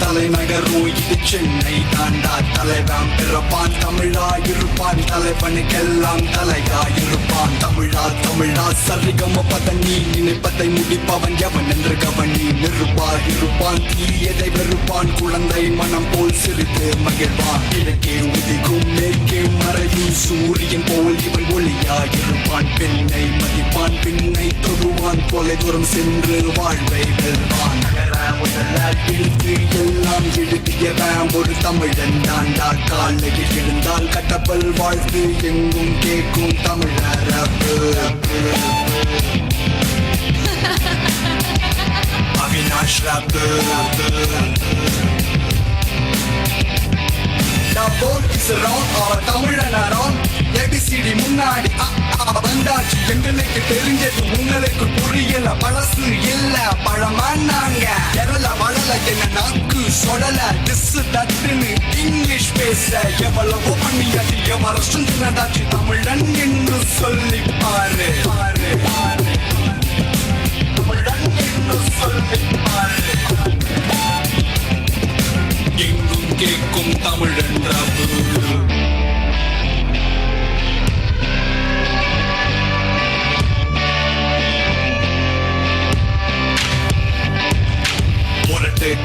தலைநகரும் இது சென்னை தாண்டா. தலைவன் பிறப்பான், தமிழாயிருப்பான், தலைவனுக்கெல்லாம் தலையாயிருப்பான். தமிழா தமிழா சரிகம பதனி, நினைப்பதை முடிப்பவன் எவன் என்று கவனி. நிருப்பாயிருப்பான், தீயதை வெறுப்பான், குழந்தை மனம் போல் சிரித்து மகிழ்வான். கிழக்கே உதிக்கும் மேற்கே மறையும் சூரியன் போல் இவன் ஒளியாயிருப்பான். பெண்ணை மதிப்பான், பெண்ணை தொடுவான், தொலை தூரம் சென்று வாழ்வை வெல்வான். முதல்ல இழுத்து எல்லாம் எழுதியவன் ஒரு தமிழன் தாண்டா. காலையில் எழுந்தால் கட்டப்பல் வாழ்த்து எங்கும் கேட்கும் தமிழரப்பு. அவினாஷ் ரப்பு. தமிழனாரோன் ஏபிசிடி முன்னாடி வந்தாச்சு. எங்களுக்கு தெரிஞ்சது உங்களுக்கு புரியல, பழசு இல்ல பழமானாங்க. எரல வளல என்ன நாக்கு சொடல, திசு தட்டுன்னு இங்கிலீஷ் பேச எவ்வளவோ பண்ணியாச்சு. எவ்வளவு சுந்தரதாச்சு தமிழன் என்று சொல்லி பாரு. தமிழன் என்று சொல்லி பாரு. எங்கும் கேட்கும் தமிழன் ரப்பு.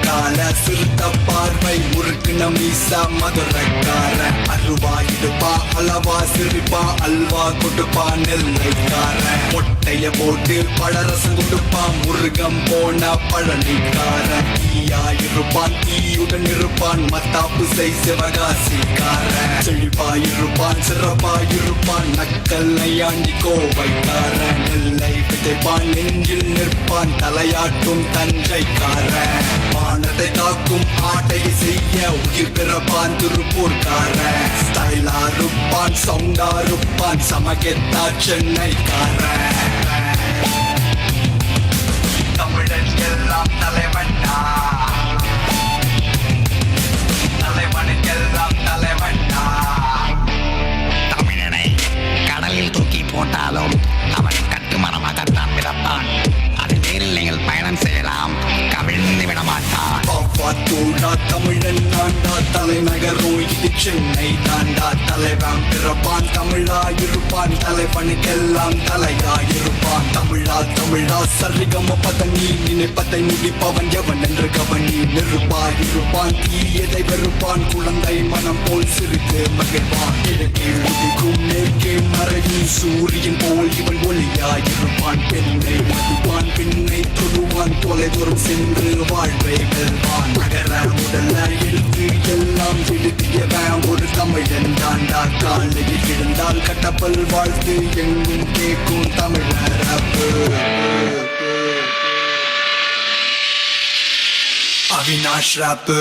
கால சிறுத்த பார்வை முறுக்கு நமீசா மதுரக்கார. அருவா இடுப்பா அளவா சிரிப்பா அல்வா கொடுப்பா நெல்லைக்கார. மொட்டைய போட்டு பழரசம் கொடுப்பா முருகம் போன பழனிக்கார. தீயாயிருப்பான், தீயுடன் இருப்பான், மத்தாப்பு செய் சிவகாசிக்கார. செழிப்பாயிருப்பான், சிறப்பாயிருப்பான், நக்கல் நையாண்டி கோவைக்கார. நெல்லை விதைப்பான், நெஞ்சில் நிற்பான், தலையாட்டும் தஞ்சைக்கார. மானத்தை காக்கும் ஆட்டை செய்ய உயிர் பிறப்பான் திருப்பூர்கார. ஸ்டைலா இருப்பான், சவுண்டா இருப்பான், சமகெத்தா சென்னைக்கார. தமிழன் எல்லாம் தலைவண்ணா, தலைவனுக்கெல்லாம் தலைவண்ணா. தமிழனை கடலில் தூக்கி போட்டாலும் அவன் கட்டுமரமாகத்தான் மிதப்பான். அது நீரில் நீங்கள் பயணம் செய்யலாம், கவிழ்ந்து விட மாட்டான். தமிழன் தாண்டா. தலைநகரும் இது சென்னை தாண்டா. தலைவன் பிறப்பான், தமிழாயிருப்பான், தலைவனுக்கெல்லாம் தலையாயிருப்பான். தமிழா தமிழா சரிகம பதனி, நினைப்பதை முடிப்பவன் எவன் என்று கவனி. நிருப்பாயிருப்பான், தீயதை வெறுப்பான், குழந்தை மனம் போல் சிரித்து மகிழ்வான். கிழக்கே உதிக்கும் மேற்கே மறையும் சூரியன் போல் இவன் ஒளியாயிருப்பான். பெண்ணை மதிப்பான், பெண்ணை தொடுவான், தொலை தூரம் சென்று வாழ்வை வெல்வான். நகர முதல்ல எழுத்து எல்லாம் எழுதியவன் ஒரு தமிழன் தாண்டா. காலையில் எழுந்தால் கட்டப்பல் வாழ்த்து எங்கும் கேட்கும் தமிழரப்பு. அவினாஷ் ரப்பு.